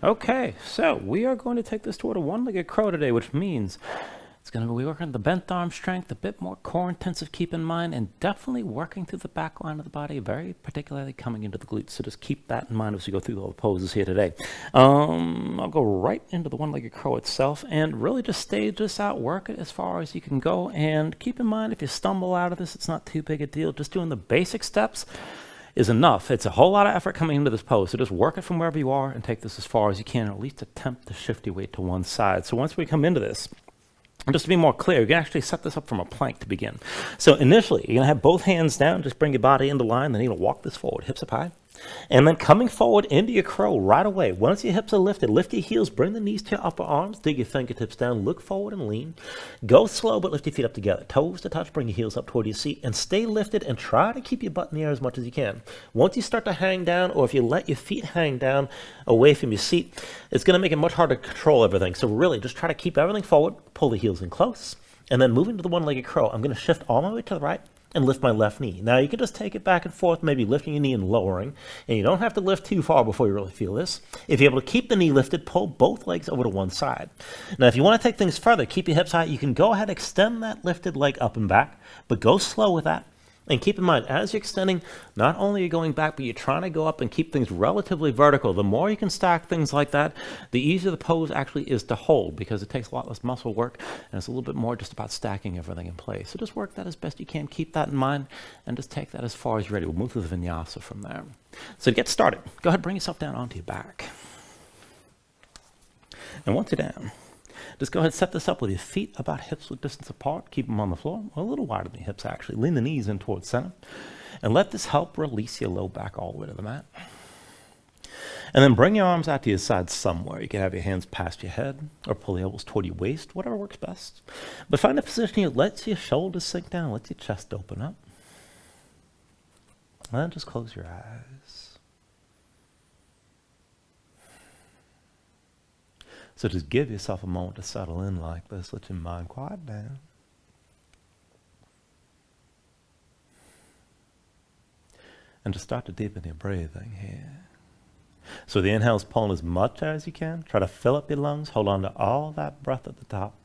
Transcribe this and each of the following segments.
Okay, so we are going to take this toward a one-legged crow today, which means it's going to be working on the bent arm strength, a bit more core intensive, keep in mind, and definitely working through the back line of the body, very particularly coming into the glutes. So just keep that in mind as we go through all the poses here today. I'll go right into the one-legged crow itself and really just stage this out, work it as far as you can go. And keep in mind, if you stumble out of this, it's not too big a deal. Just doing the basic steps is enough. It's a whole lot of effort coming into this pose. So just work it from wherever you are and take this as far as you can, or at least attempt to shift your weight to one side. So once we come into this, and just to be more clear, you can actually set this up from a plank to begin. So initially, you're going to have both hands down, just bring your body into line, then you're going to walk this forward, hips up high. And then coming forward into your crow right away. Once your hips are lifted, lift your heels, bring the knees to your upper arms, dig your fingertips down, look forward and lean. Go slow, but lift your feet up together. Toes to touch, bring your heels up toward your seat, and stay lifted and try to keep your butt in the air as much as you can. Once you start to hang down, or if you let your feet hang down away from your seat, it's going to make it much harder to control everything. So really, just try to keep everything forward, pull the heels in close, and then moving to the one-legged crow, I'm going to shift all my way to the right and lift my left knee. Now you can just take it back and forth, maybe lifting your knee and lowering, and you don't have to lift too far before you really feel this. If you're able to keep the knee lifted, pull both legs over to one side. Now if you want to take things further, keep your hips high, you can go ahead and extend that lifted leg up and back, but go slow with that. And keep in mind, as you're extending, not only are you going back, but you're trying to go up and keep things relatively vertical. The more you can stack things like that, the easier the pose actually is to hold, because it takes a lot less muscle work, and it's a little bit more just about stacking everything in place. So just work that as best you can. Keep that in mind, and just take that as far as you're ready. We'll move to the Vinyasa from there. So to get started, go ahead and bring yourself down onto your back. And once you're down, just go ahead and set this up with your feet about hips width distance apart. Keep them on the floor, a little wider than your hips actually. Lean the knees in towards center. And let this help release your low back all the way to the mat. And then bring your arms out to your sides somewhere. You can have your hands past your head or pull the elbows toward your waist, whatever works best. But find a position that lets your shoulders sink down, lets your chest open up. And then just close your eyes. So just give yourself a moment to settle in like this. Let your mind quiet down. And just start to deepen your breathing here. So the inhale is pulling as much as you can. Try to fill up your lungs. Hold on to all that breath at the top.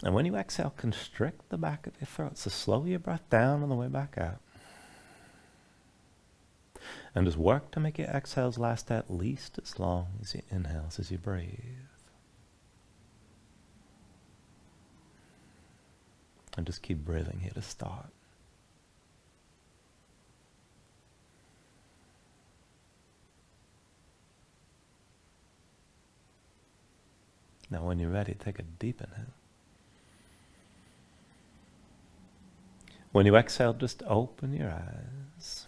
And when you exhale, constrict the back of your throat. So slow your breath down on the way back out. And just work to make your exhales last at least as long as your inhales as you breathe. And just keep breathing here to start. Now when you're ready, take a deep inhale. When you exhale, just open your eyes.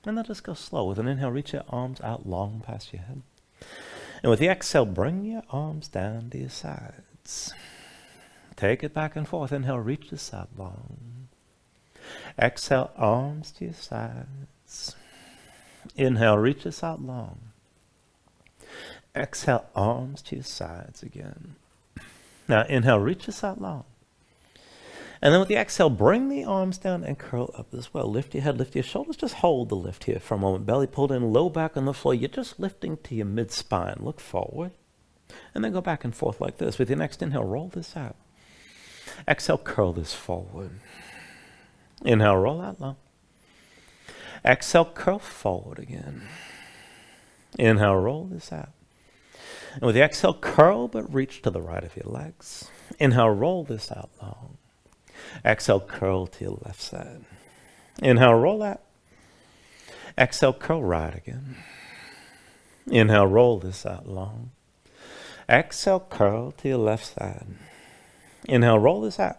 And then just go slow. With an inhale, reach your arms out long past your head. And with the exhale, bring your arms down to your sides. Take it back and forth. Inhale, reach the side long. Exhale, arms to your sides. Inhale, reach this out long. Exhale, arms to your sides again. Now inhale, reach this out long. And then with the exhale, bring the arms down and curl up as well. Lift your head, lift your shoulders. Just hold the lift here for a moment. Belly pulled in, low back on the floor. You're just lifting to your mid-spine. Look forward. And then go back and forth like this. With your next inhale, roll this out. Exhale, curl this forward. Inhale, roll out long. Exhale, curl forward again. Inhale, roll this out. And with the exhale, curl but reach to the right of your legs. Inhale, roll this out long. Exhale, curl to your left side. Inhale, roll out. Exhale, curl right again. Inhale, roll this out long. Exhale, curl to your left side. Inhale, roll this out.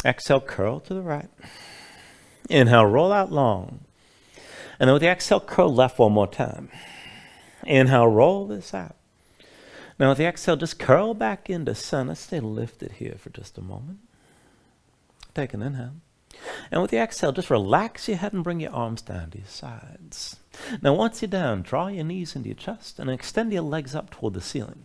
Exhale, curl to the right. Inhale, roll out long. And then with the exhale, curl left one more time. Inhale, roll this out. Now with the exhale, just curl back into center. Stay lifted here for just a moment. Take an inhale. And with the exhale, just relax your head and bring your arms down to your sides. Now once you're down, draw your knees into your chest and extend your legs up toward the ceiling.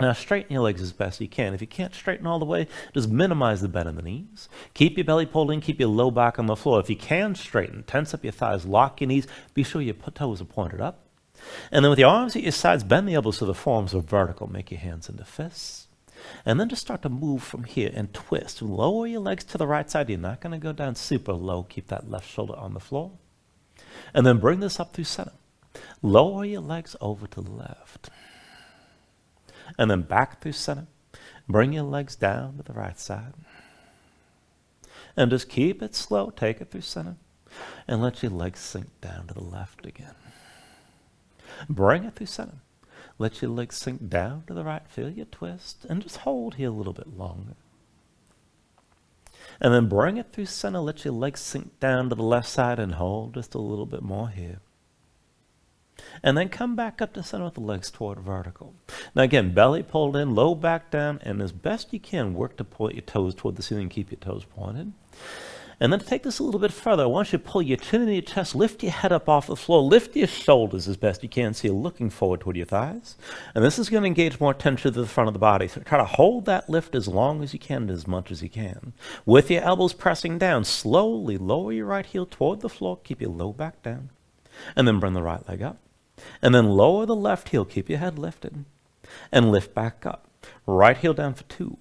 Now straighten your legs as best you can. If you can't straighten all the way, just minimize the bend in the knees. Keep your belly pulled in, keep your low back on the floor. If you can straighten, tense up your thighs, lock your knees, be sure your toes are pointed up. And then with your arms at your sides, bend the elbows so the forearms are vertical. Make your hands into fists. And then just start to move from here and twist. Lower your legs to the right side. You're not going to go down super low. Keep that left shoulder on the floor. And then bring this up through center. Lower your legs over to the left. And then back through center. Bring your legs down to the right side. And just keep it slow. Take it through center. And let your legs sink down to the left again. Bring it through center. Let your legs sink down to the right. Feel your twist. And just hold here a little bit longer. And then bring it through center. Let your legs sink down to the left side and hold just a little bit more here. And then come back up to center with the legs toward vertical. Now again, belly pulled in, low back down, and as best you can, work to point your toes toward the ceiling, keep your toes pointed. And then to take this a little bit further, I want you to pull your chin into your chest, lift your head up off the floor, lift your shoulders as best you can so you're looking forward toward your thighs. And this is going to engage more tension to the front of the body. So try to hold that lift as long as you can and as much as you can. With your elbows pressing down, slowly lower your right heel toward the floor, keep your low back down. And then bring the right leg up. And then lower the left heel, keep your head lifted. And lift back up. Right heel down for 2.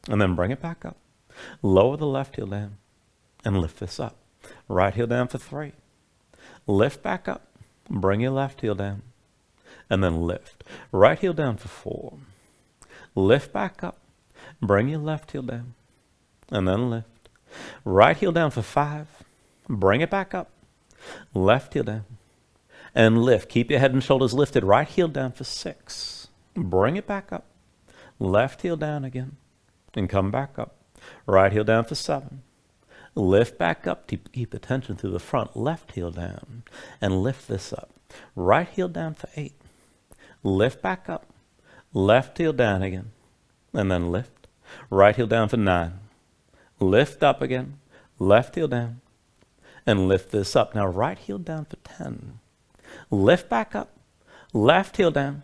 And then bring it back up. Lower the left heel down. And lift this up. Right heel down for 3. Lift back up. Bring your left heel down. And then lift. Right heel down for 4. Lift back up. Bring your left heel down. And then lift. Right heel down for 5. Bring it back up. Left heel down. And lift. Keep your head and shoulders lifted. Right heel down for 6. Bring it back up. Left heel down again. And come back up. Right heel down for 7. Lift back up to keep the tension through the front. Left heel down. And lift this up. Right heel down for 8. Lift back up. Left heel down again. And then lift. Right heel down for 9. Lift up again. Left heel down. And lift this up. Now right heel down for 10. Lift back up. Left heel down.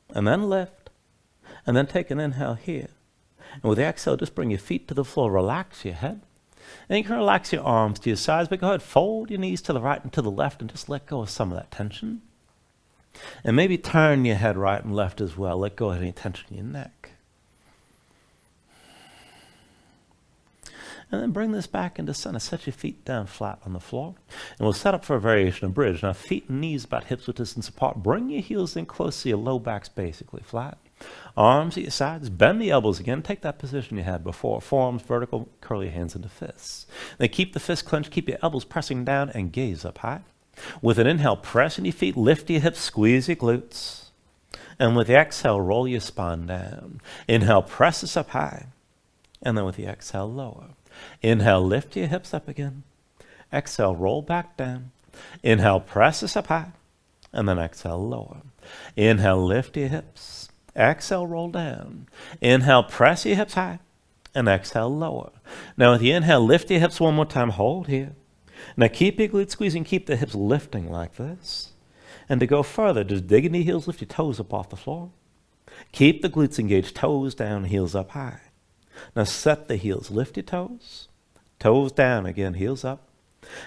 And then lift. And then take an inhale here. And with the exhale, just bring your feet to the floor. Relax your head. And you can relax your arms to your sides, but go ahead, fold your knees to the right and to the left and just let go of some of that tension. And maybe turn your head right and left as well. Let go of any tension in your neck. And then bring this back into center. Set your feet down flat on the floor. And we'll set up for a variation of bridge. Now feet and knees about hips width distance apart. Bring your heels in close so your low back's basically flat. Arms at your sides. Bend the elbows again. Take that position you had before. Forearms vertical. Curl your hands into fists. Then keep the fists clenched. Keep your elbows pressing down and gaze up high. With an inhale, press in your feet. Lift your hips. Squeeze your glutes. And with the exhale, roll your spine down. Inhale, press this up high. And then with the exhale, lower. Inhale, lift your hips up again. Exhale, roll back down. Inhale, press this up high. And then exhale, lower. Inhale, lift your hips. Exhale, roll down. Inhale, press your hips high. And exhale, lower. Now with the inhale, lift your hips one more time. Hold here. Now keep your glutes squeezing. Keep the hips lifting like this. And to go further, just dig into your heels. Lift your toes up off the floor. Keep the glutes engaged. Toes down, heels up high. Now set the heels. Lift your toes. Toes down again, heels up.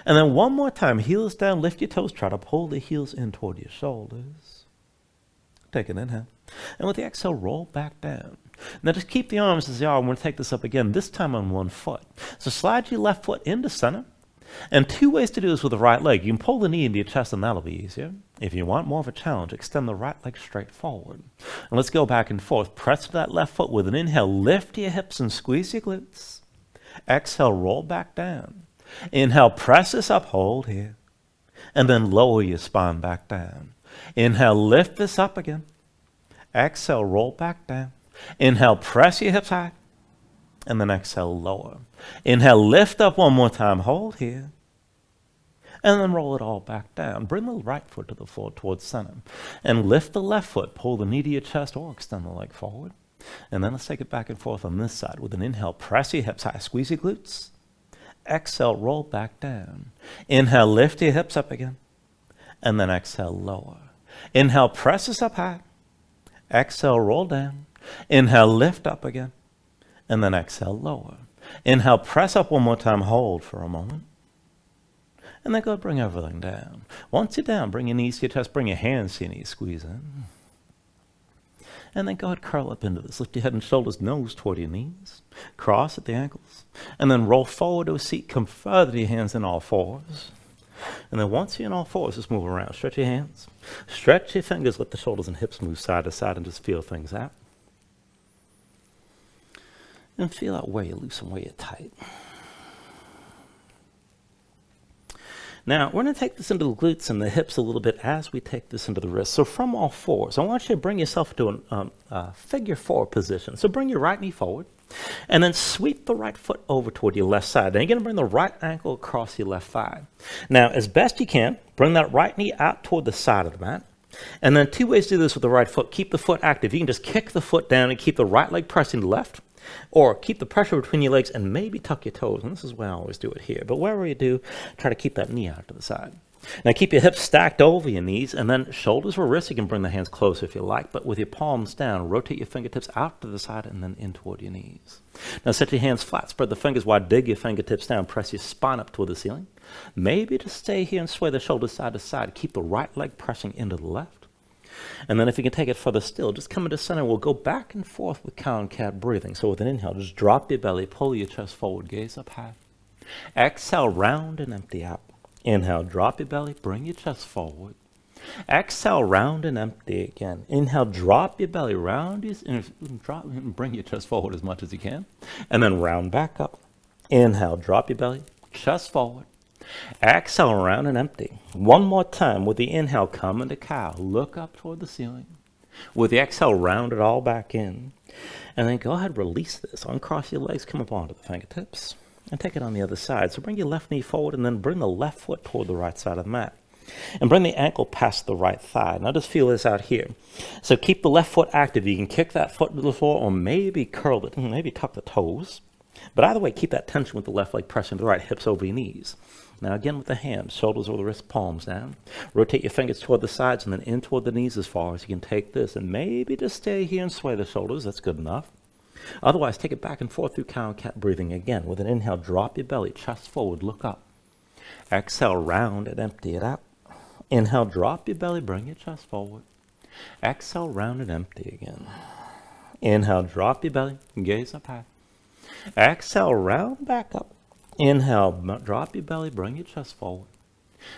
And then one more time, heels down, lift your toes. Try to pull the heels in toward your shoulders. Take an inhale. And with the exhale, roll back down. Now just keep the arms as they are. I'm going to take this up again, this time on one foot. So slide your left foot into center. And 2 ways to do this with the right leg. You can pull the knee into your chest and that'll be easier. If you want more of a challenge, extend the right leg straight forward. And let's go back and forth. Press to that left foot with an inhale. Lift your hips and squeeze your glutes. Exhale, roll back down. Inhale, press this up, hold here. And then lower your spine back down. Inhale, lift this up again. Exhale, roll back down. Inhale, press your hips high. And then exhale, lower. Inhale, lift up one more time, hold here. And then roll it all back down. Bring the right foot to the floor towards center. And lift the left foot, pull the knee to your chest or extend the leg forward. And then let's take it back and forth on this side. With an inhale, press your hips high, squeeze your glutes. Exhale, roll back down. Inhale, lift your hips up again. And then exhale, lower. Inhale, press this up high. Exhale, roll down. Inhale, lift up again. And then exhale, lower. Inhale, press up one more time, hold for a moment. And then go ahead, bring everything down. Once you're down, bring your knees to your chest, bring your hands to your knees, squeeze in. And then go ahead, curl up into this. Lift your head and shoulders, nose toward your knees. Cross at the ankles. And then roll forward to a seat. Come further to your hands in all fours. And then once you're in all fours, just move around. Stretch your hands. Stretch your fingers. Let the shoulders and hips move side to side and just feel things out. And feel out where you're loose and where you're tight. Now, we're going to take this into the glutes and the hips a little bit as we take this into the wrists. So from all fours, I want you to bring yourself to a figure four position. So bring your right knee forward, and then sweep the right foot over toward your left side. Then you're going to bring the right ankle across your left thigh. Now, as best you can, bring that right knee out toward the side of the mat. And then two ways to do this with the right foot. Keep the foot active. You can just kick the foot down and keep the right leg pressing to the left. Or keep the pressure between your legs and maybe tuck your toes. And this is why I always do it here. But wherever you do, try to keep that knee out to the side. Now keep your hips stacked over your knees, and then shoulders or wrists. You can bring the hands closer if you like, but with your palms down, rotate your fingertips out to the side and then in toward your knees. Now set your hands flat, spread the fingers wide, dig your fingertips down, press your spine up toward the ceiling. Maybe just stay here and sway the shoulders side to side. Keep the right leg pressing into the left. And then if you can take it further still, just come into center. We'll go back and forth with cow and cat breathing. So with an inhale, just drop your belly, pull your chest forward, gaze up high. Exhale, round and empty out. Inhale, drop your belly, bring your chest forward. Exhale, round and empty again. Inhale, drop your belly, bring your chest forward as much as you can. And then round back up. Inhale, drop your belly, chest forward. Exhale, round and empty. One more time. With the inhale, come into cow. Look up toward the ceiling. With the exhale, round it all back in. And then go ahead, release this. Uncross your legs, come up onto the fingertips. And take it on the other side. So bring your left knee forward and then bring the left foot toward the right side of the mat. And bring the ankle past the right thigh. Now just feel this out here. So keep the left foot active. You can kick that foot to the floor or maybe curl it. Maybe tuck the toes. But either way, keep that tension with the left leg pressing to the right, hips over your knees. Now again with the hands, shoulders over the wrists, palms down. Rotate your fingers toward the sides and then in toward the knees as far as you can take this. And maybe just stay here and sway the shoulders. That's good enough. Otherwise, take it back and forth through cow and cat breathing again. With an inhale, drop your belly, chest forward, look up. Exhale, round and empty it out. Inhale, drop your belly, bring your chest forward. Exhale, round and empty again. Inhale, drop your belly, gaze up high. Exhale, round back up. Inhale, drop your belly, bring your chest forward.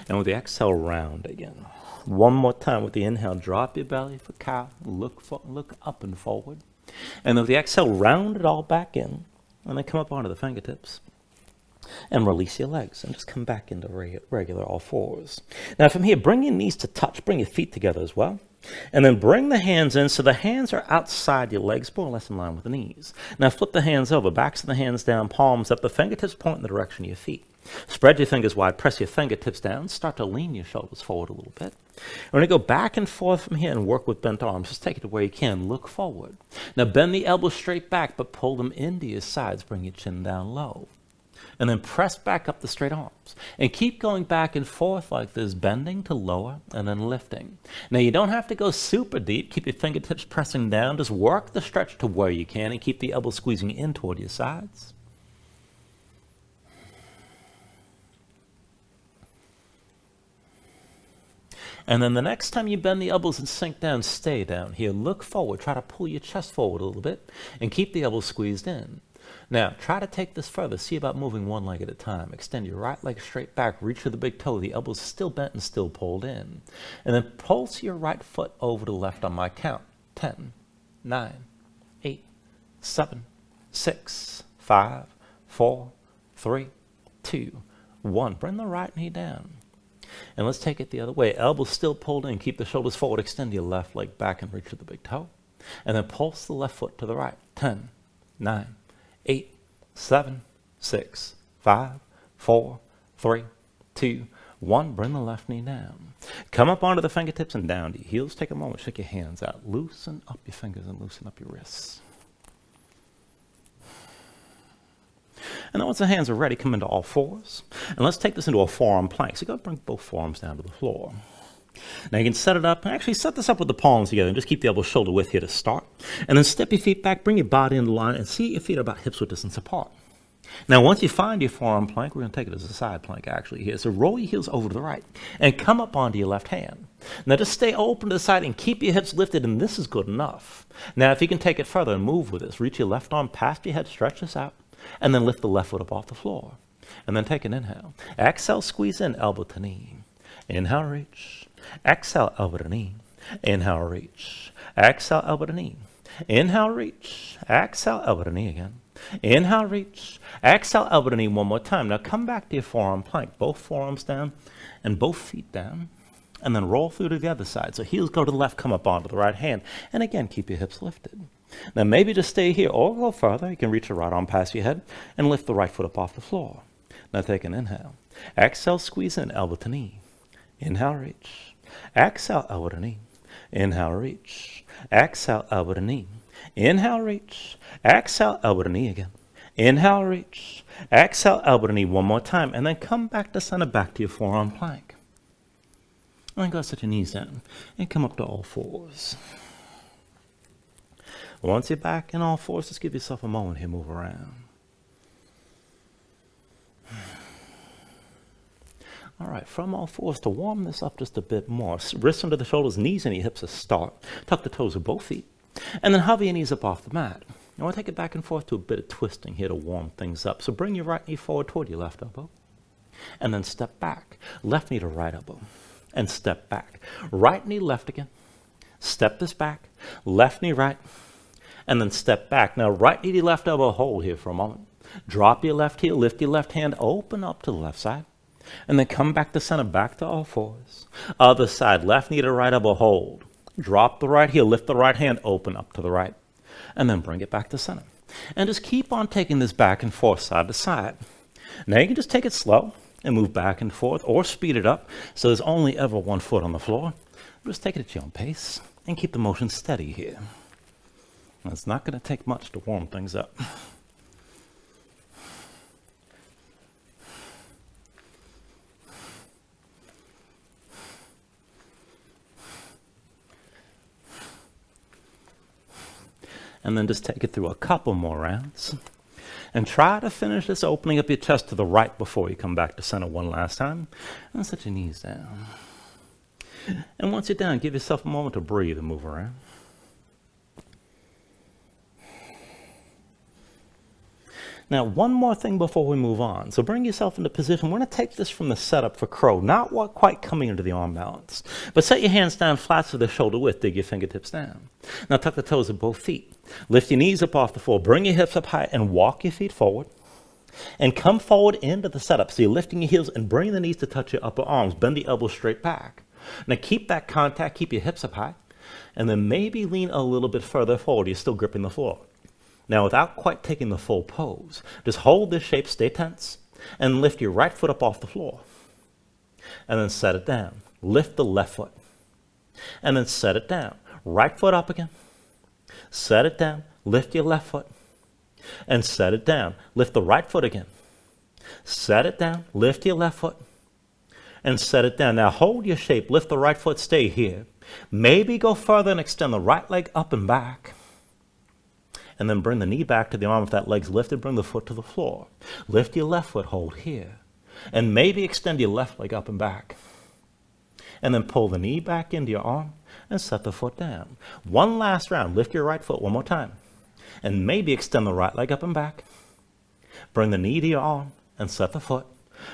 And with the exhale, round again. One more time with the inhale, drop your belly for cow, look up and forward. And with the exhale, round it all back in. And then come up onto the fingertips. And release your legs and just come back into regular all fours. Now from here, bring your knees to touch, bring your feet together as well. And then bring the hands in so the hands are outside your legs, more or less in line with the knees. Now flip the hands over, backs of the hands down, palms up, the fingertips point in the direction of your feet. Spread your fingers wide, press your fingertips down, start to lean your shoulders forward a little bit. We're going to go back and forth from here and work with bent arms. Just take it to where you can, look forward. Now bend the elbows straight back, but pull them into your sides, bring your chin down low. And then press back up the straight arms. And keep going back and forth like this, bending to lower and then lifting. Now you don't have to go super deep. Keep your fingertips pressing down. Just work the stretch to where you can and keep the elbows squeezing in toward your sides. And then the next time you bend the elbows and sink down, stay down here. Look forward. Try to pull your chest forward a little bit and keep the elbows squeezed in. Now, try to take this further. See about moving one leg at a time. Extend your right leg straight back. Reach for the big toe. The elbows still bent and still pulled in. And then pulse your right foot over to the left on my count. 10, 9, 8, 7, 6, 5, 4, 3, 2, 1. Bring the right knee down. And let's take it the other way. Elbows still pulled in. Keep the shoulders forward. Extend your left leg back and reach for the big toe. And then pulse the left foot to the right. 10, 9, 8, 7, 6, 5, 4, 3, 2, 1. Bring the left knee down. Come up onto the fingertips and down to your heels. Take a moment. Shake your hands out. Loosen up your fingers and loosen up your wrists. And then once the hands are ready, come into all fours. And let's take this into a forearm plank. So go bring both forearms down to the floor. Now you can set it up, and actually set this up with the palms together and just keep the elbows shoulder width here to start. And then step your feet back, bring your body into line, and see your feet are about hips width distance apart. Now once you find your forearm plank, we're going to take it as a side plank actually here. So roll your heels over to the right and come up onto your left hand. Now just stay open to the side and keep your hips lifted, and this is good enough. Now if you can take it further and move with this, reach your left arm past your head, stretch this out, and then lift the left foot up off the floor. And then take an inhale. Exhale, squeeze in, elbow to knee. Inhale, reach. Exhale, elbow to knee. Inhale, reach. Exhale, elbow to knee. Inhale, reach. Exhale, elbow to knee again. Inhale, reach. Exhale, elbow to knee one more time. Now come back to your forearm plank. Both forearms down and both feet down. And then roll through to the other side. So heels go to the left, come up onto the right hand. And again, keep your hips lifted. Now maybe just stay here or go further. You can reach your right arm past your head and lift the right foot up off the floor. Now take an inhale. Exhale, squeeze in, elbow to knee. Inhale, reach. Exhale, elbow to knee. Inhale, reach. Exhale, elbow to knee. Inhale, reach. Exhale, elbow to knee again. Inhale, reach. Exhale, elbow to knee one more time. And then come back to center, back to your forearm plank. And then go set your knees down and come up to all fours. Once you're back in all fours, just give yourself a moment here, move around. All right, from all fours, to warm this up just a bit more, wrists under the shoulders, knees and your hips to start. Tuck the toes of both feet. And then hover your knees up off the mat. Now we'll take it back and forth to a bit of twisting here to warm things up. So bring your right knee forward toward your left elbow. And then step back. Left knee to right elbow. And step back. Right knee left again. Step this back. Left knee right. And then step back. Now right knee to left elbow, hold here for a moment. Drop your left heel, lift your left hand, open up to the left side. And then come back to center, back to all fours. Other side, left knee to right elbow, hold. Drop the right heel, lift the right hand, open up to the right. And then bring it back to center. And just keep on taking this back and forth, side to side. Now you can just take it slow and move back and forth, or speed it up so there's only ever one foot on the floor. Just take it at your own pace and keep the motion steady here. Now, it's not going to take much to warm things up. And then just take it through a couple more rounds. And try to finish this opening up your chest to the right before you come back to center one last time. And set your knees down. And once you're down, give yourself a moment to breathe and move around. Now, one more thing before we move on. So bring yourself into position. We're going to take this from the setup for crow, not quite coming into the arm balance. But set your hands down flat to the shoulder width. Dig your fingertips down. Now tuck the toes of both feet. Lift your knees up off the floor. Bring your hips up high and walk your feet forward. And come forward into the setup. So you're lifting your heels and bring the knees to touch your upper arms. Bend the elbows straight back. Now keep that contact. Keep your hips up high. And then maybe lean a little bit further forward. You're still gripping the floor. Now, without quite taking the full pose, just hold this shape, stay tense, and lift your right foot up off the floor. And then set it down. Lift the left foot. And then set it down. Right foot up again. Set it down. Lift your left foot. And set it down. Lift the right foot again. Set it down. Lift your left foot. And set it down. Now, hold your shape. Lift the right foot. Stay here. Maybe go further and extend the right leg up and back. And then bring the knee back to the arm. If that leg's lifted, bring the foot to the floor. Lift your left foot, hold here. And maybe extend your left leg up and back. And then pull the knee back into your arm and set the foot down. One last round. Lift your right foot one more time. And maybe extend the right leg up and back. Bring the knee to your arm and set the foot.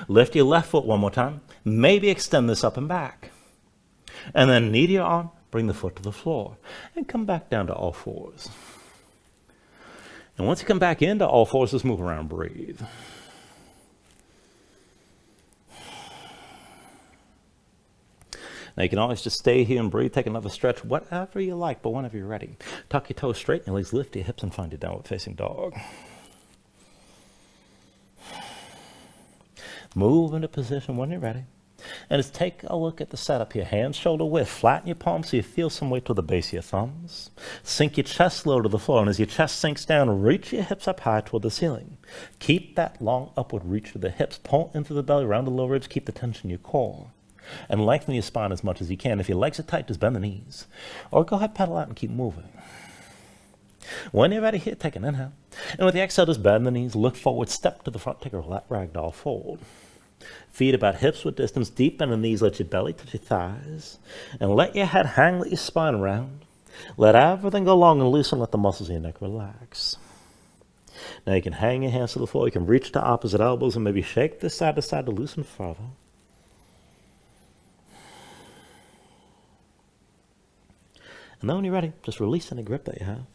Lift your left foot one more time. Maybe extend this up and back. And then knee to your arm, bring the foot to the floor. And come back down to all fours. And once you come back into all fours, just move around, breathe. Now you can always just stay here and breathe, take another stretch, whatever you like, but whenever you're ready. Tuck your toes straight and your legs, lift your hips and find your downward facing dog. Move into position when you're ready. And just take a look at the setup here. Hands shoulder width. Flatten your palms so you feel some weight to the base of your thumbs. Sink your chest low to the floor. And as your chest sinks down, reach your hips up high toward the ceiling. Keep that long upward reach of the hips. Pull into the belly, around the lower ribs. Keep the tension in your core. And lengthen your spine as much as you can. If your legs are tight, just bend the knees. Or go ahead, pedal out and keep moving. When you're ready here, take an inhale. And with the exhale, just bend the knees, look forward, step to the front, take a ragdoll fold. Feet about hips width distance, deep bend the knees, let your belly touch your thighs. And let your head hang, let your spine round. Let everything go long and loose and let the muscles in your neck relax. Now you can hang your hands to the floor, you can reach to opposite elbows and maybe shake this side to side to loosen further. And then when you're ready, just release any grip that you have.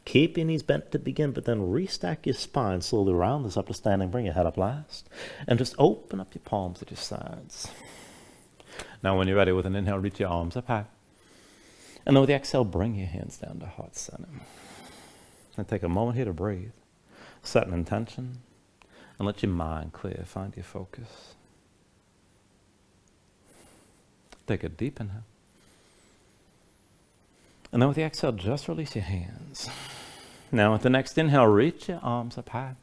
Keep your knees bent to begin, but then restack your spine slowly round this up to standing. Bring your head up last. And just open up your palms at your sides. Now when you're ready, with an inhale, reach your arms up high. And then with the exhale, bring your hands down to heart center. And take a moment here to breathe. Set an intention. And let your mind clear. Find your focus. Take a deep inhale. And then with the exhale, just release your hands. Now with the next inhale, reach your arms up high.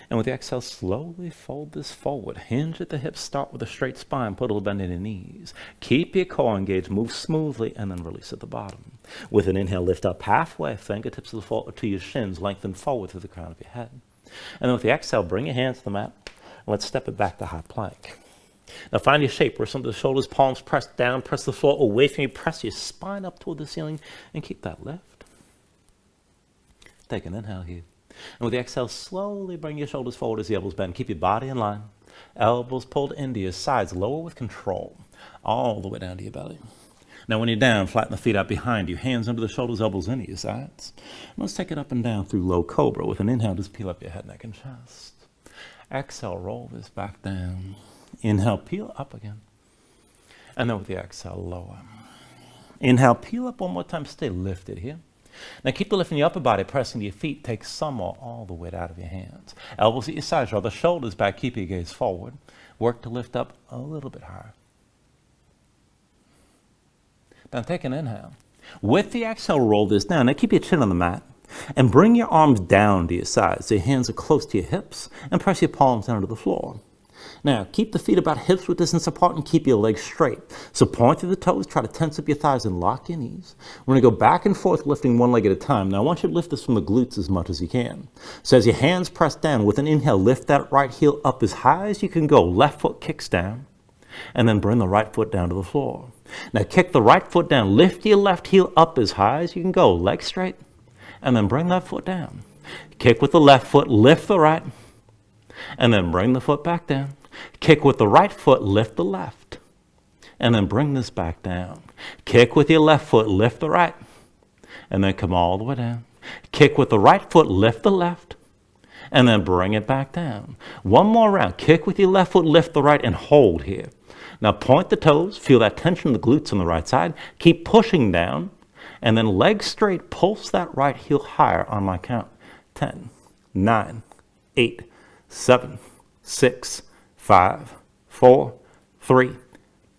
And with the exhale, slowly fold this forward. Hinge at the hips, start with a straight spine, put a little bend in your knees. Keep your core engaged, move smoothly, and then release at the bottom. With an inhale, lift up halfway, fingertips to the floor, to your shins, lengthen forward through the crown of your head. And then with the exhale, bring your hands to the mat, and let's step it back to high plank. Now find your shape where some of the shoulders, palms pressed down, press the floor away from you, press your spine up toward the ceiling, and keep that lift. Take an inhale here. And with the exhale, slowly bring your shoulders forward as the elbows bend. Keep your body in line. Elbows pulled into your sides, lower with control, all the way down to your belly. Now when you're down, flatten the feet out behind you, hands under the shoulders, elbows into your sides. And let's take it up and down through low cobra. With an inhale, just peel up your head, neck, and chest. Exhale, roll this back down. Inhale, peel up again. And then with the exhale, lower. Inhale, peel up one more time. Stay lifted here. Now keep the lift in your upper body, pressing to your feet. Take some or all the weight out of your hands. Elbows at your sides, draw the shoulders back. Keep your gaze forward. Work to lift up a little bit higher. Now take an inhale. With the exhale, roll this down. Now keep your chin on the mat. And bring your arms down to your sides. So your hands are close to your hips. And press your palms down to the floor. Now, keep the feet about hips width distance apart and keep your legs straight. So point through the toes, try to tense up your thighs and lock your knees. We're going to go back and forth, lifting one leg at a time. Now, I want you to lift this from the glutes as much as you can. So as your hands press down, with an inhale, lift that right heel up as high as you can go. Left foot kicks down, and then bring the right foot down to the floor. Now, kick the right foot down. Lift your left heel up as high as you can go. Legs straight, and then bring that foot down. Kick with the left foot, lift the right, and then bring the foot back down. Kick with the right foot, lift the left, and then bring this back down. Kick with your left foot, lift the right, and then come all the way down. Kick with the right foot, lift the left, and then bring it back down. One more round. Kick with your left foot, lift the right, and hold here. Now point the toes, feel that tension in the glutes on the right side. Keep pushing down, and then legs straight, pulse that right heel higher on my count. 10, 9, 8, 7, 6, 5, 4, 3,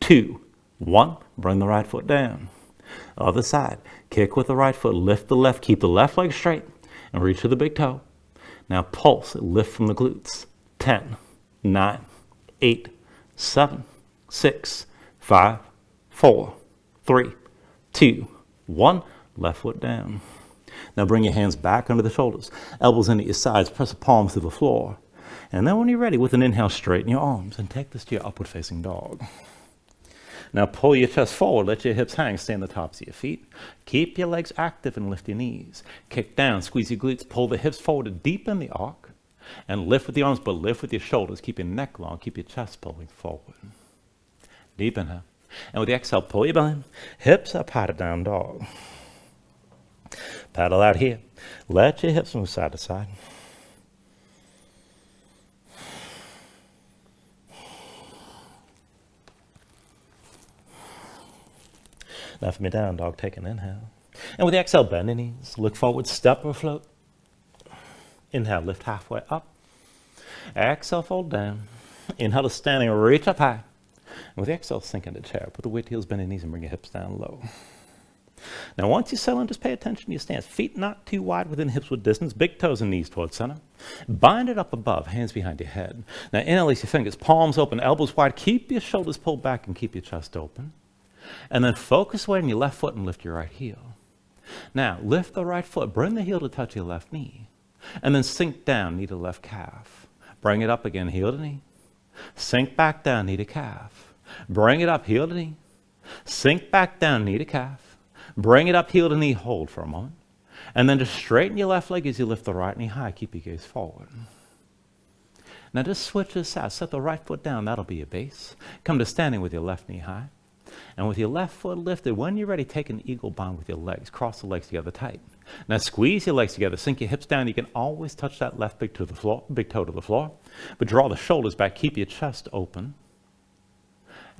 2, 1. Bring the right foot down. Other side. Kick with the right foot. Lift the left. Keep the left leg straight and reach to the big toe. Now pulse. Lift from the glutes. 10, 9, 8, 7, 6, 5, 4, 3, 2, 1. Left foot down. Now bring your hands back under the shoulders. Elbows into your sides. Press the palms to the floor. And then when you're ready, with an inhale, straighten your arms and take this to your upward facing dog. Now pull your chest forward, let your hips hang, stay on the tops of your feet. Keep your legs active and lift your knees. Kick down, squeeze your glutes, pull the hips forward to deepen the arc. And lift with the arms, but lift with your shoulders. Keep your neck long, keep your chest pulling forward. Deep inhale. And with the exhale, pull your belly, hips up high to down dog. Paddle out here. Let your hips move side to side. Now from your down dog, take an inhale. And with the exhale, bend your knees. Look forward, step or float. Inhale, lift halfway up. Exhale, fold down. Inhale to standing, reach up high. And with the exhale, sink into chair. Put the weight heels, bend your knees, and bring your hips down low. Now, once you settle in, just pay attention to your stance. Feet not too wide within hips width distance, big toes and knees towards center. Bind it up above, hands behind your head. Now, interlace your fingers, palms open, elbows wide. Keep your shoulders pulled back and keep your chest open. And then focus away on your left foot and lift your right heel. Now, lift the right foot, bring the heel to touch your left knee. And then sink down, knee to left calf. Bring it up again, heel to knee. Sink back down, knee to calf. Bring it up, heel to knee. Sink back down, knee to calf. Bring it up, heel to knee, hold for a moment. And then just straighten your left leg as you lift the right knee high. Keep your gaze forward. Now just switch this out. Set the right foot down. That'll be your base. Come to standing with your left knee high. And with your left foot lifted, when you're ready, take an eagle bind with your legs. Cross the legs together tight. Now squeeze your legs together. Sink your hips down. You can always touch that left big toe to the floor. But draw the shoulders back. Keep your chest open.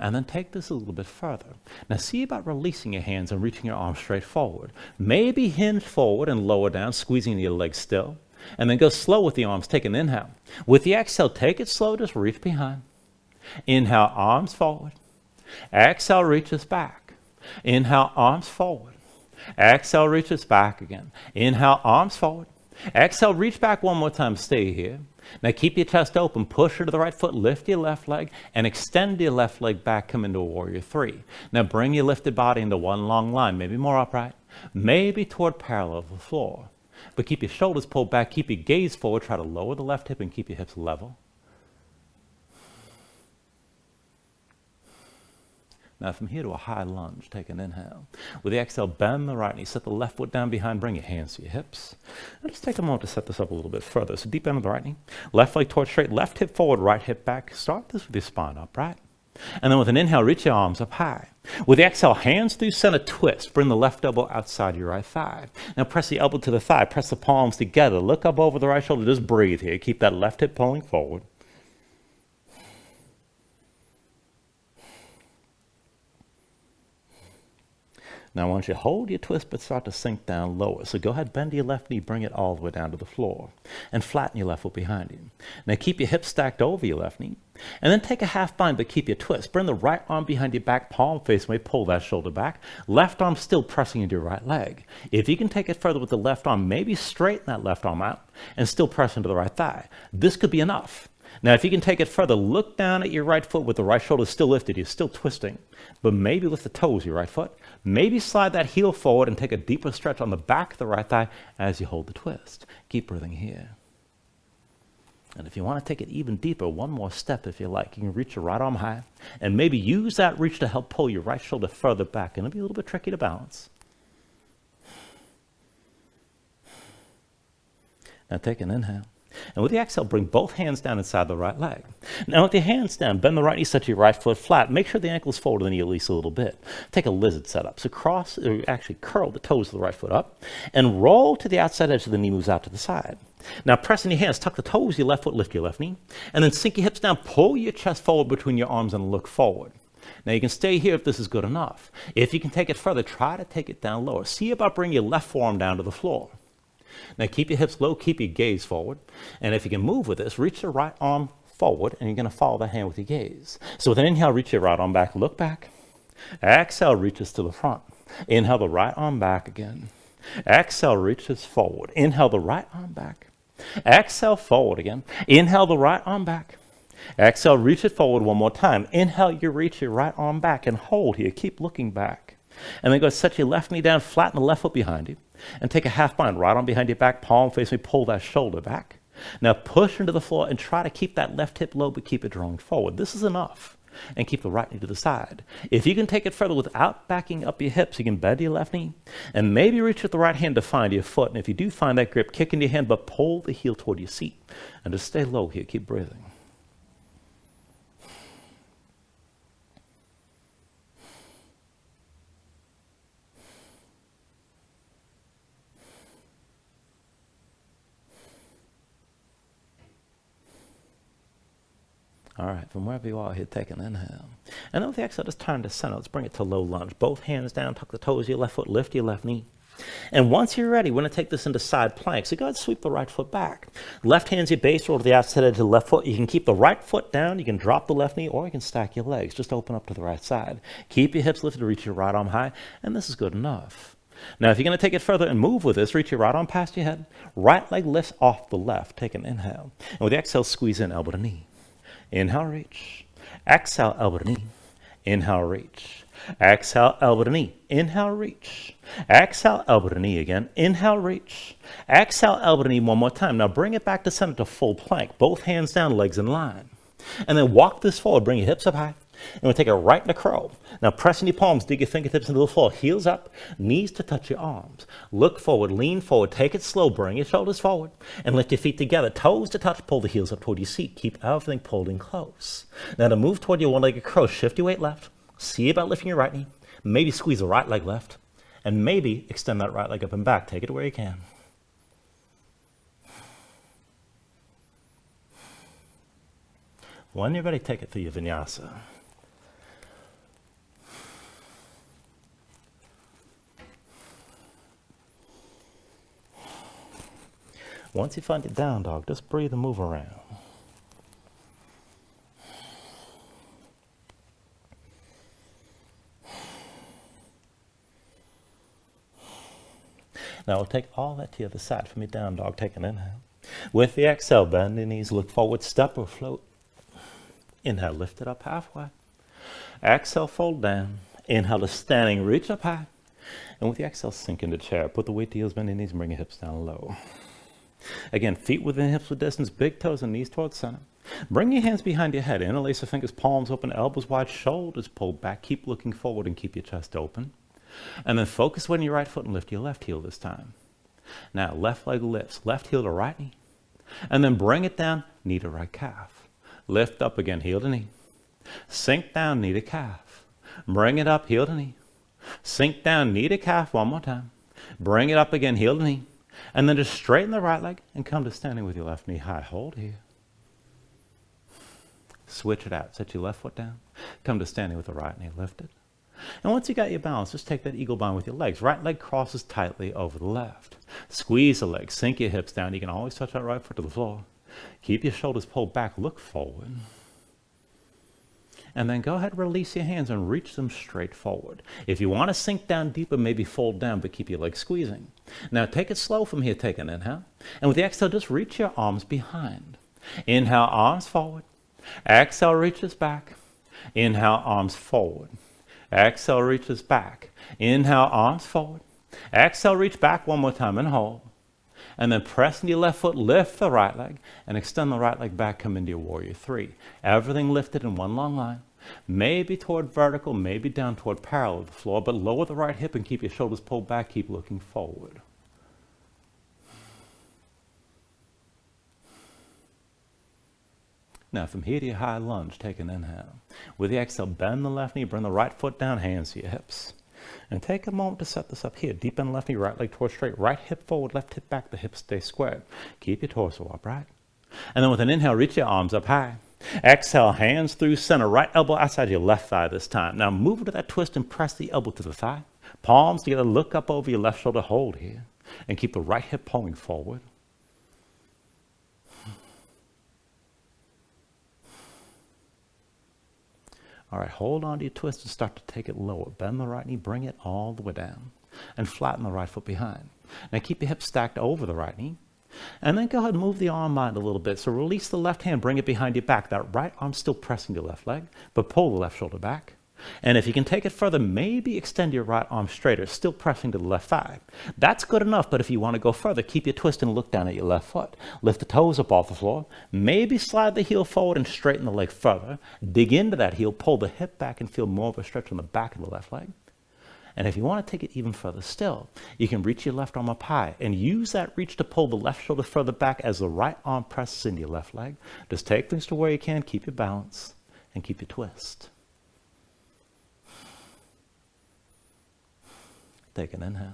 And then take this a little bit further. Now see about releasing your hands and reaching your arms straight forward. Maybe hinge forward and lower down, squeezing your legs still. And then go slow with the arms. Take an inhale. With the exhale, take it slow, just reach behind. Inhale, arms forward. Exhale, reaches back. Inhale, arms forward. Exhale, reaches back again. Inhale, arms forward. Exhale, reach back one more time. Stay here. Now keep your chest open. Push into the right foot. Lift your left leg and extend your left leg back. Come into a warrior three. Now bring your lifted body into one long line. Maybe more upright. Maybe toward parallel to the floor. But keep your shoulders pulled back. Keep your gaze forward. Try to lower the left hip and keep your hips level. Now from here to a high lunge, take an inhale. With the exhale, bend the right knee. Set the left foot down behind. Bring your hands to your hips. And just take a moment to set this up a little bit further. So deep bend of the right knee. Left leg towards straight. Left hip forward, right hip back. Start this with your spine upright. And then with an inhale, reach your arms up high. With the exhale, hands through center, twist. Bring the left elbow outside your right thigh. Now press the elbow to the thigh. Press the palms together. Look up over the right shoulder. Just breathe here. Keep that left hip pulling forward. Now I want you to hold your twist but start to sink down lower. So go ahead, bend your left knee, bring it all the way down to the floor. And flatten your left foot behind you. Now keep your hips stacked over your left knee. And then take a half bind but keep your twist. Bring the right arm behind your back, palm face away, pull that shoulder back. Left arm still pressing into your right leg. If you can take it further with the left arm, maybe straighten that left arm out and still press into the right thigh. This could be enough. Now, if you can take it further, look down at your right foot with the right shoulder still lifted. You're still twisting, but maybe lift the toes of your right foot. Maybe slide that heel forward and take a deeper stretch on the back of the right thigh as you hold the twist. Keep breathing here. And if you want to take it even deeper, one more step if you like. You can reach your right arm high and maybe use that reach to help pull your right shoulder further back. And it'll be a little bit tricky to balance. Now take an inhale. And with the exhale, bring both hands down inside the right leg. Now with your hands down, bend the right knee, set your right foot flat. Make sure the ankle is forward of the knee at least a little bit. Take a lizard setup. So actually curl the toes of the right foot up and roll to the outside edge of the knee moves out to the side. Now press in your hands, tuck the toes of your left foot, lift your left knee, and then sink your hips down, pull your chest forward between your arms and look forward. Now you can stay here if this is good enough. If you can take it further, try to take it down lower. See about bringing your left forearm down to the floor. Now keep your hips low, keep your gaze forward. And if you can move with this, reach your right arm forward and you're going to follow the hand with your gaze. So with an inhale, reach your right arm back, look back. Exhale, reaches to the front. Inhale the right arm back again. Exhale, reaches forward. Inhale the right arm back. Exhale, forward again. Inhale the right arm back. Exhale, reach it forward one more time. Inhale, you reach your right arm back and hold here. Keep looking back. And then go set your left knee down, flatten the left foot behind you. And take a half bind, right arm behind your back, palm face me, pull that shoulder back. Now push into the floor and try to keep that left hip low, but keep it drawing forward. This is enough. And keep the right knee to the side. If you can take it further without backing up your hips, you can bend your left knee and maybe reach with the right hand to find your foot. And if you do find that grip, kick into your hand, but pull the heel toward your seat. And just stay low here. Keep breathing. All right, from wherever you are here, take an inhale. And then with the exhale, just turn to center. Let's bring it to low lunge. Both hands down, tuck the toes of your left foot, lift your left knee. And once you're ready, we're going to take this into side plank. So go ahead and sweep the right foot back. Left hand's your base, roll to the outside edge of the left foot. You can keep the right foot down, you can drop the left knee, or you can stack your legs. Just open up to the right side. Keep your hips lifted, reach your right arm high, and this is good enough. Now, if you're going to take it further and move with this, reach your right arm past your head. Right leg lifts off the left. Take an inhale. And with the exhale, squeeze in, elbow to knee. Inhale, reach. Exhale, elbow to knee. Inhale, reach. Exhale, elbow to knee. Inhale, reach. Exhale, elbow to knee again. Inhale, reach. Exhale, elbow to knee one more time. Now bring it back to center to full plank. Both hands down, legs in line. And then walk this forward. Bring your hips up high. And we'll take it right into crow. Now press in your palms, dig your fingertips into the floor. Heels up, knees to touch your arms. Look forward, lean forward, take it slow. Bring your shoulders forward and lift your feet together. Toes to touch, pull the heels up toward your seat. Keep everything pulled in close. Now to move toward your one-legged crow, shift your weight left. See about lifting your right knee. Maybe squeeze the right leg left. And maybe extend that right leg up and back. Take it where you can. When you're ready, take it through your vinyasa. Once you find your down dog, just breathe and move around. Now we'll take all that to the other side from your down dog. Take an inhale. With the exhale, bend your knees, look forward, step or float. Inhale, lift it up halfway. Exhale, fold down. Inhale to standing, reach up high. And with the exhale, sink into chair. Put the weight to heels, bend your knees, and bring your hips down low. Again, feet within hips with distance, big toes and knees towards center. Bring your hands behind your head. Interlace the fingers, palms open, elbows wide, shoulders pulled back. Keep looking forward and keep your chest open. And then focus on your right foot and lift your left heel this time. Now, left leg lifts, left heel to right knee. And then bring it down, knee to right calf. Lift up again, heel to knee. Sink down, knee to calf. Bring it up, heel to knee. Sink down, knee to calf one more time. Bring it up again, heel to knee. And then just straighten the right leg and come to standing with your left knee high. Hold here. Switch it out. Set your left foot down. Come to standing with the right knee lifted. And once you got your balance, just take that eagle bind with your legs. Right leg crosses tightly over the left. Squeeze the legs. Sink your hips down. You can always touch that right foot to the floor. Keep your shoulders pulled back. Look forward. And then go ahead and release your hands and reach them straight forward. If you want to sink down deeper, maybe fold down, but keep your legs squeezing. Now take it slow from here. Take an inhale. And with the exhale, just reach your arms behind. Inhale, arms forward. Exhale, reaches back. Inhale, arms forward. Exhale, reaches back. Inhale, arms forward. Exhale, reach back one more time and hold. And then press into your left foot, lift the right leg, and extend the right leg back, come into your warrior three. Everything lifted in one long line. Maybe toward vertical, maybe down toward parallel with the floor, but lower the right hip and keep your shoulders pulled back, keep looking forward. Now from here to your high lunge, take an inhale. With the exhale, bend the left knee, bring the right foot down, hands to your hips. And take a moment to set this up here. Deep bend left knee, right leg towards straight, right hip forward, left hip back, the hips stay squared. Keep your torso upright. And then with an inhale, reach your arms up high. Exhale, hands through center, right elbow outside your left thigh this time. Now move to that twist and press the elbow to the thigh. Palms together, look up over your left shoulder, hold here. And keep the right hip pulling forward. All right, hold on to your twist and start to take it lower. Bend the right knee, bring it all the way down. And flatten the right foot behind. Now keep your hips stacked over the right knee. And then go ahead and move the arm out a little bit. So release the left hand, bring it behind your back. That right arm still pressing your left leg, but pull the left shoulder back. And if you can take it further, maybe extend your right arm straighter, still pressing to the left thigh. That's good enough, but if you want to go further, keep your twist and look down at your left foot. Lift the toes up off the floor. Maybe slide the heel forward and straighten the leg further. Dig into that heel, pull the hip back and feel more of a stretch on the back of the left leg. And if you want to take it even further still, you can reach your left arm up high and use that reach to pull the left shoulder further back as the right arm presses into your left leg. Just take things to where you can, keep your balance, and keep your twist. Take an inhale.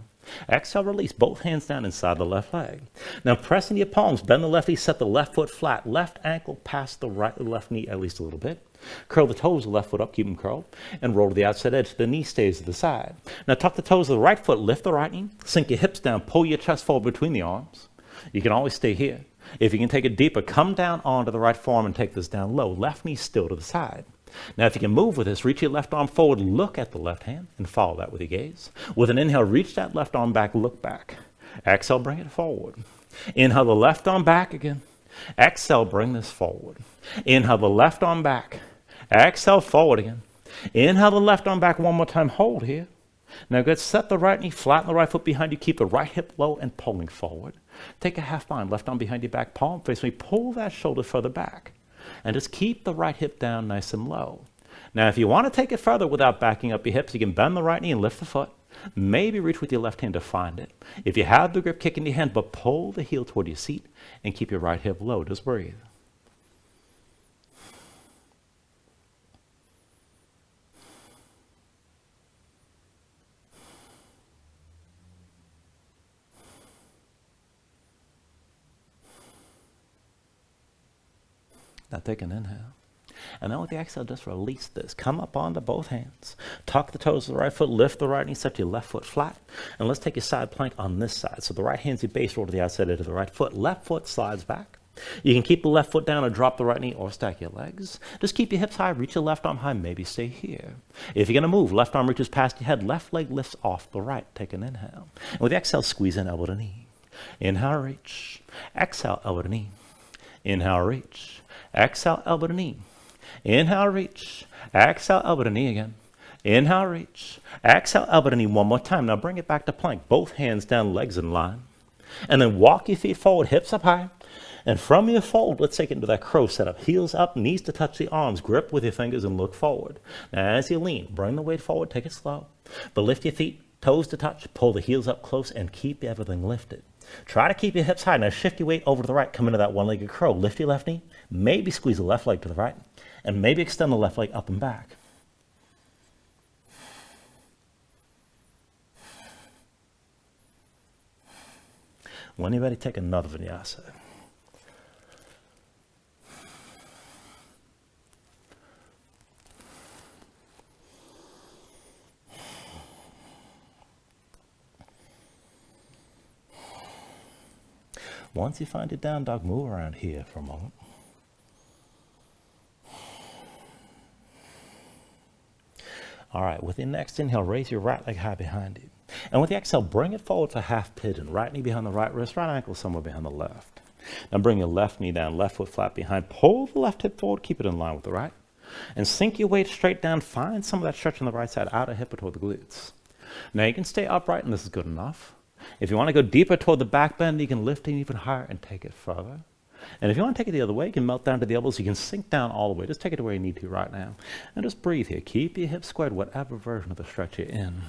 Exhale, release both hands down inside the left leg. Now pressing your palms, bend the left knee, set the left foot flat, left ankle past the left knee at least a little bit. Curl the toes of the left foot up, keep them curled, and roll to the outside edge. The knee stays to the side. Now tuck the toes of the right foot, lift the right knee, sink your hips down, pull your chest forward between the arms. You can always stay here. If you can take it deeper, come down onto the right forearm and take this down low. Left knee still to the side. Now, if you can move with this, reach your left arm forward, look at the left hand, and follow that with your gaze. With an inhale, reach that left arm back, look back. Exhale, bring it forward. Inhale the left arm back again. Exhale, bring this forward. Inhale the left arm back. Exhale, forward again. Inhale the left arm back one more time. Hold here. Now good, set the right knee, flatten the right foot behind you, keep the right hip low and pulling forward. Take a half bind, left arm behind your back, palm face me, pull that shoulder further back. And just keep the right hip down nice and low. Now, if you want to take it further without backing up your hips, you can bend the right knee and lift the foot. Maybe reach with your left hand to find it. If you have the grip, kick in your hand, but pull the heel toward your seat and keep your right hip low. Just breathe. Now take an inhale. And then with the exhale, just release this. Come up onto both hands. Tuck the toes of the right foot, lift the right knee, set your left foot flat. And let's take a side plank on this side. So the right hand's your base, roll to the outside edge of the right foot. Left foot slides back. You can keep the left foot down or drop the right knee or stack your legs. Just keep your hips high, reach your left arm high, maybe stay here. If you're going to move, left arm reaches past your head, left leg lifts off the right. Take an inhale. And with the exhale, squeeze in elbow to knee. Inhale, reach. Exhale, elbow to knee. Inhale, reach. Exhale, elbow to knee. Inhale, reach. Exhale, elbow to knee again. Inhale, reach. Exhale, elbow to knee one more time. Now bring it back to plank. Both hands down, legs in line. And then walk your feet forward, hips up high. And from your fold, let's take it into that crow setup. Heels up, knees to touch the arms. Grip with your fingers and look forward. Now as you lean, bring the weight forward, take it slow. But lift your feet, toes to touch, pull the heels up close, and keep everything lifted. Try to keep your hips high. Now shift your weight over to the right. Come into that one-legged crow. Lift your left knee. Maybe squeeze the left leg to the right. And maybe extend the left leg up and back. When you're ready, take another vinyasa. Once you find your down dog, move around here for a moment. All right, with your next inhale, raise your right leg high behind you. And with the exhale, bring it forward to half pigeon. Right knee behind the right wrist, right ankle somewhere behind the left. Now bring your left knee down, left foot flat behind. Pull the left hip forward, keep it in line with the right. And sink your weight straight down. Find some of that stretch on the right side, outer hip or toward the glutes. Now you can stay upright, and this is good enough. If you want to go deeper toward the back bend, you can lift it even higher and take it further. And if you want to take it the other way, you can melt down to the elbows. You can sink down all the way. Just take it to where you need to right now. And just breathe here. Keep your hips squared, whatever version of the stretch you're in.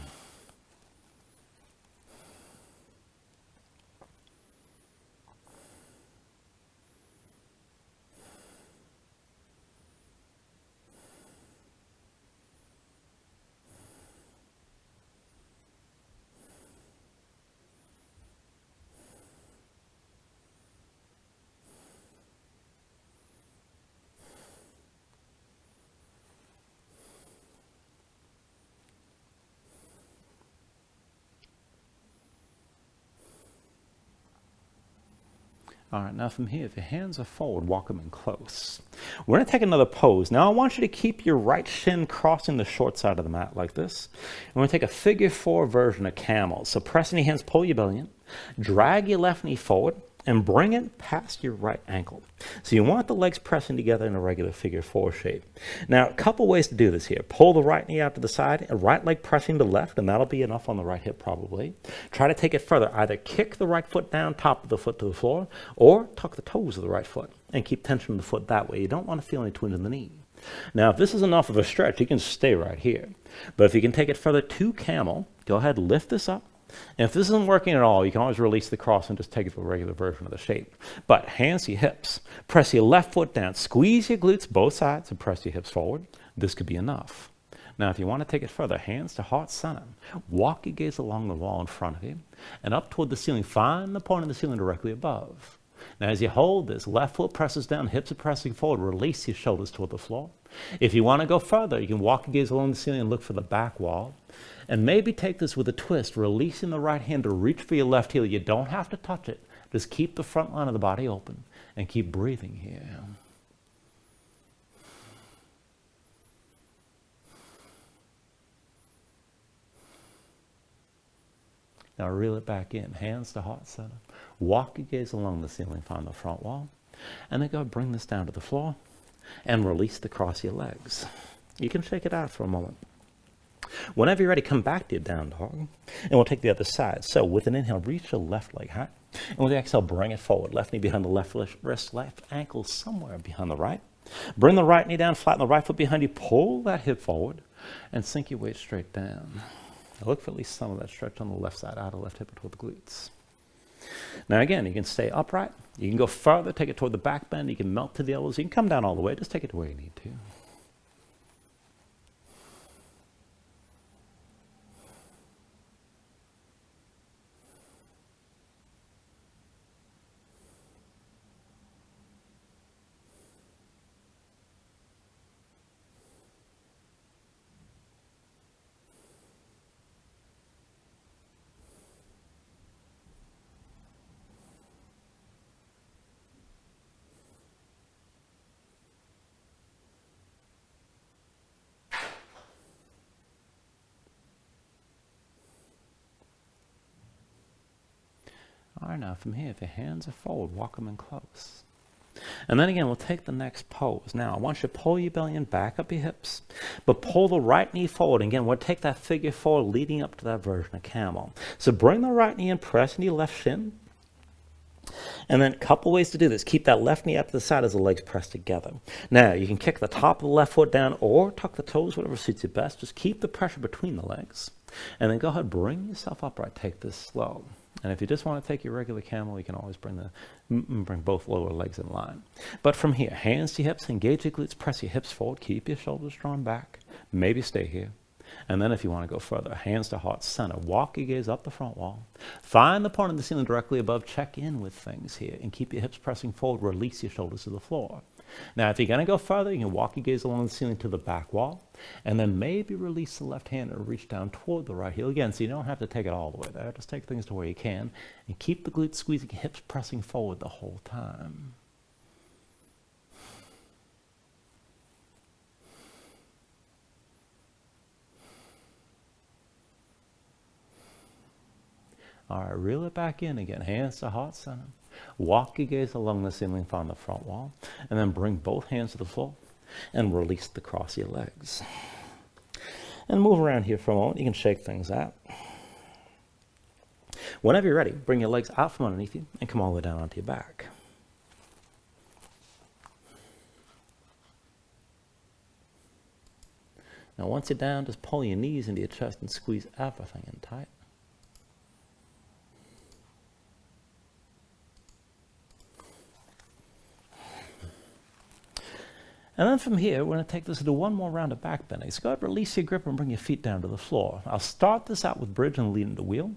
All right, now from here, if your hands are forward, walk them in close. We're going to take another pose. Now I want you to keep your right shin crossing the short side of the mat like this. We're going to take a figure 4 version of camel. So pressing your hands, pull your belly in, drag your left knee forward, and bring it past your right ankle. So you want the legs pressing together in a regular figure 4 shape. Now, a couple ways to do this here. Pull the right knee out to the side, and right leg pressing to left, and that'll be enough on the right hip probably. Try to take it further. Either kick the right foot down, top of the foot to the floor, or tuck the toes of the right foot and keep tension in the foot that way. You don't want to feel any twinge in the knee. Now, if this is enough of a stretch, you can stay right here. But if you can take it further to camel, go ahead, lift this up. And if this isn't working at all, you can always release the cross and just take it to a regular version of the shape. But hands to your hips. Press your left foot down. Squeeze your glutes both sides and press your hips forward. This could be enough. Now, if you want to take it further, hands to heart center. Walk your gaze along the wall in front of you and up toward the ceiling. Find the point of the ceiling directly above. Now, as you hold this, left foot presses down, hips are pressing forward. Release your shoulders toward the floor. If you want to go further, you can walk your gaze along the ceiling and look for the back wall. And maybe take this with a twist, releasing the right hand to reach for your left heel. You don't have to touch it. Just keep the front line of the body open and keep breathing here. Now reel it back in, hands to heart center. Walk your gaze along the ceiling, find the front wall. And then go bring this down to the floor and release the cross your legs. You can shake it out for a moment. Whenever you're ready, come back to your down dog. And we'll take the other side. So with an inhale, reach your left leg high. And with the exhale, bring it forward. Left knee behind the left wrist, left ankle somewhere behind the right. Bring the right knee down, flatten the right foot behind you. Pull that hip forward and sink your weight straight down. Now look for at least some of that stretch on the left side, out of the left hip toward the glutes. Now again, you can stay upright. You can go further, take it toward the back bend. You can melt to the elbows. You can come down all the way. Just take it to where you need to. All right, now from here, if your hands are forward, walk them in close. And then again, we'll take the next pose. Now, I want you to pull your belly and back up your hips, but pull the right knee forward. Again, we'll take that figure forward, leading up to that version of camel. So bring the right knee in, press into your left shin. And then a couple ways to do this. Keep that left knee up to the side as the legs press together. Now, you can kick the top of the left foot down or tuck the toes, whatever suits you best. Just keep the pressure between the legs. And then go ahead, bring yourself upright. Take this slow. And if you just want to take your regular camel, you can always bring both lower legs in line. But from here, hands to hips, engage your glutes, press your hips forward, keep your shoulders drawn back. Maybe stay here. And then if you want to go further, hands to heart center, walk your gaze up the front wall. Find the point of the ceiling directly above, check in with things here, and keep your hips pressing forward, release your shoulders to the floor. Now, if you're going to go further, you can walk your gaze along the ceiling to the back wall, and then maybe release the left hand and reach down toward the right heel. Again, so you don't have to take it all the way there. Just take things to where you can, and keep the glutes squeezing, hips pressing forward the whole time. All right, reel it back in again, hands to heart center. Walk your gaze along the ceiling, find the front wall, and then bring both hands to the floor and release the cross of your legs. And move around here for a moment. You can shake things out. Whenever you're ready, bring your legs out from underneath you and come all the way down onto your back. Now once you're down, just pull your knees into your chest and squeeze everything in tight. And then from here, we're going to take this to one more round of back bending. So go ahead, release your grip and bring your feet down to the floor. I'll start this out with bridge and lead into wheel.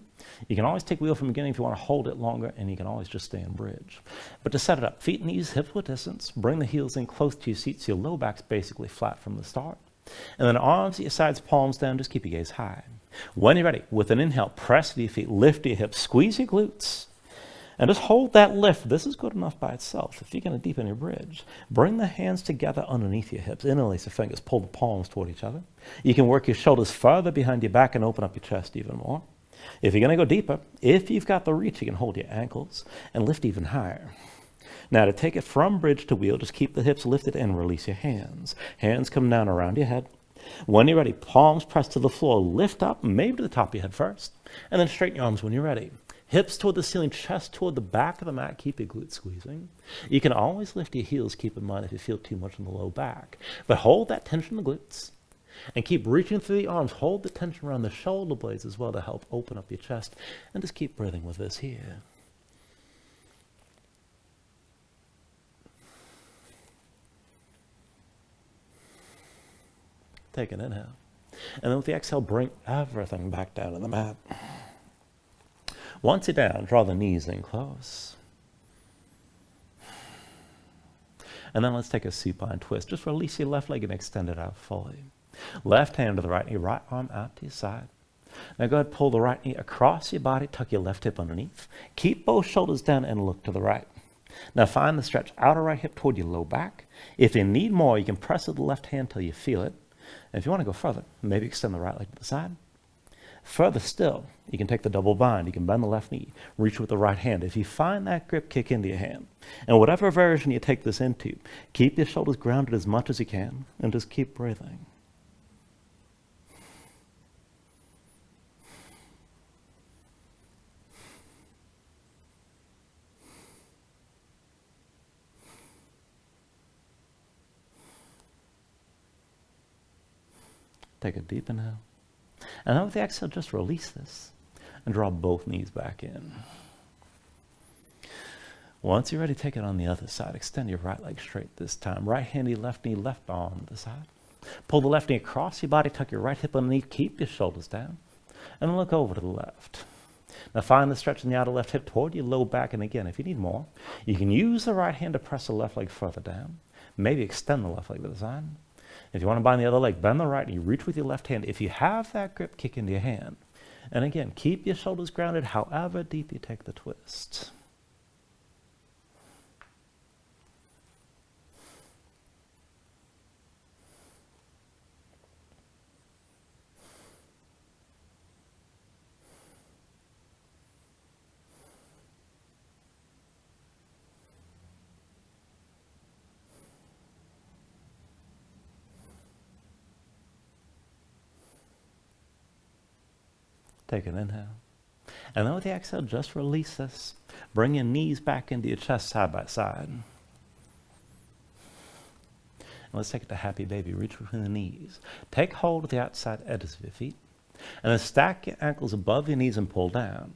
You can always take wheel from the beginning if you want to hold it longer, and you can always just stay in bridge. But to set it up, feet and knees, hips width distance, bring the heels in close to your seat so your low back's basically flat from the start. And then arms at your sides, palms down, just keep your gaze high. When you're ready, with an inhale, press to your feet, lift your hips, squeeze your glutes. And just hold that lift. This is good enough by itself. If you're going to deepen your bridge, bring the hands together underneath your hips. Interlace your fingers. Pull the palms toward each other. You can work your shoulders further behind your back and open up your chest even more. If you're going to go deeper, if you've got the reach, you can hold your ankles and lift even higher. Now, to take it from bridge to wheel, just keep the hips lifted and release your hands. Hands come down around your head. When you're ready, palms press to the floor. Lift up, maybe to the top of your head first, and then straighten your arms when you're ready. Hips toward the ceiling, chest toward the back of the mat. Keep your glutes squeezing. You can always lift your heels, keep in mind if you feel too much in the low back. But hold that tension in the glutes. And keep reaching through the arms. Hold the tension around the shoulder blades as well to help open up your chest. And just keep breathing with this here. Take an inhale. And then with the exhale, bring everything back down to the mat. Once you're down, draw the knees in close. And then let's take a supine twist. Just release your left leg and extend it out fully. Left hand to the right knee, right arm out to your side. Now go ahead, pull the right knee across your body, tuck your left hip underneath. Keep both shoulders down and look to the right. Now find the stretch outer right hip toward your low back. If you need more, you can press with the left hand till you feel it. And if you want to go further, maybe extend the right leg to the side. Further still, you can take the double bind. You can bend the left knee, reach with the right hand. If you find that grip, kick into your hand. And whatever version you take this into, keep your shoulders grounded as much as you can and just keep breathing. Take a deep inhale. And then with the exhale, just release this and draw both knees back in. Once you're ready, take it on the other side. Extend your right leg straight this time. Right hand knee, left arm to the side. Pull the left knee across your body, tuck your right hip underneath, keep your shoulders down, and look over to the left. Now find the stretch in the outer left hip toward your low back, and again, if you need more, you can use the right hand to press the left leg further down. Maybe extend the left leg to the side. If you want to bind the other leg, bend the right knee, reach with your left hand. If you have that grip, kick into your hand. And again, keep your shoulders grounded however deep you take the twist. Take an inhale. And then with the exhale, just release this. Bring your knees back into your chest side by side. And let's take it to happy baby. Reach between the knees. Take hold of the outside edges of your feet. And then stack your ankles above your knees and pull down.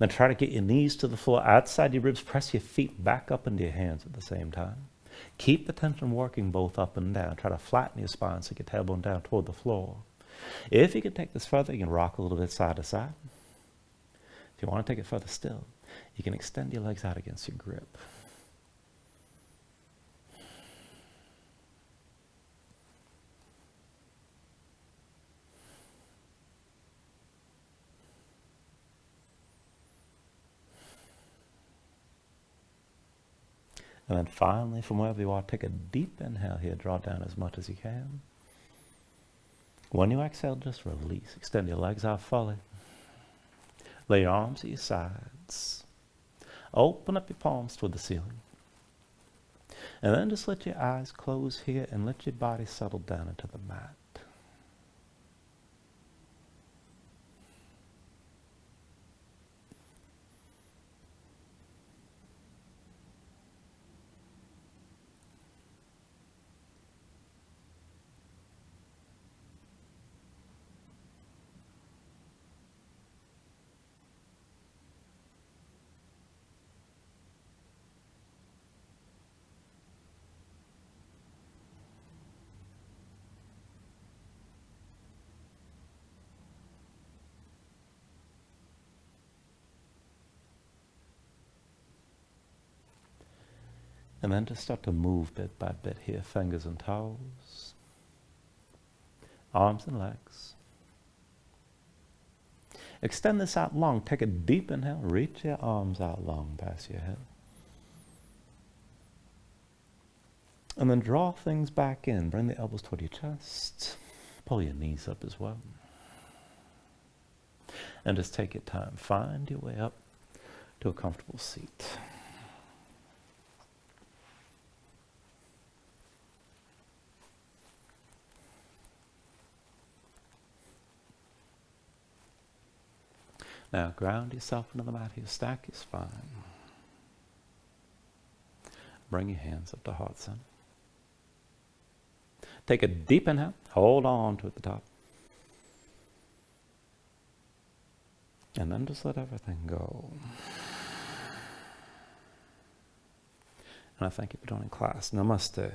Then try to get your knees to the floor outside your ribs. Press your feet back up into your hands at the same time. Keep the tension working both up and down. Try to flatten your spine so your tailbone down toward the floor. If you can take this further, you can rock a little bit side to side. If you want to take it further still, you can extend your legs out against your grip. And then finally, from wherever you are, take a deep inhale here. Draw down as much as you can. When you exhale, just release. Extend your legs out fully. Lay your arms at your sides. Open up your palms toward the ceiling. And then just let your eyes close here and let your body settle down into the mat. And then just start to move bit by bit here, fingers and toes, arms and legs. Extend this out long. Take a deep inhale. Reach your arms out long past your head. And then draw things back in. Bring the elbows toward your chest. Pull your knees up as well. And just take your time. Find your way up to a comfortable seat. Now ground yourself into the mat here. Stack your spine. Bring your hands up to heart center. Take a deep inhale. Hold on to it at the top. And then just let everything go. And I thank you for joining class. Namaste.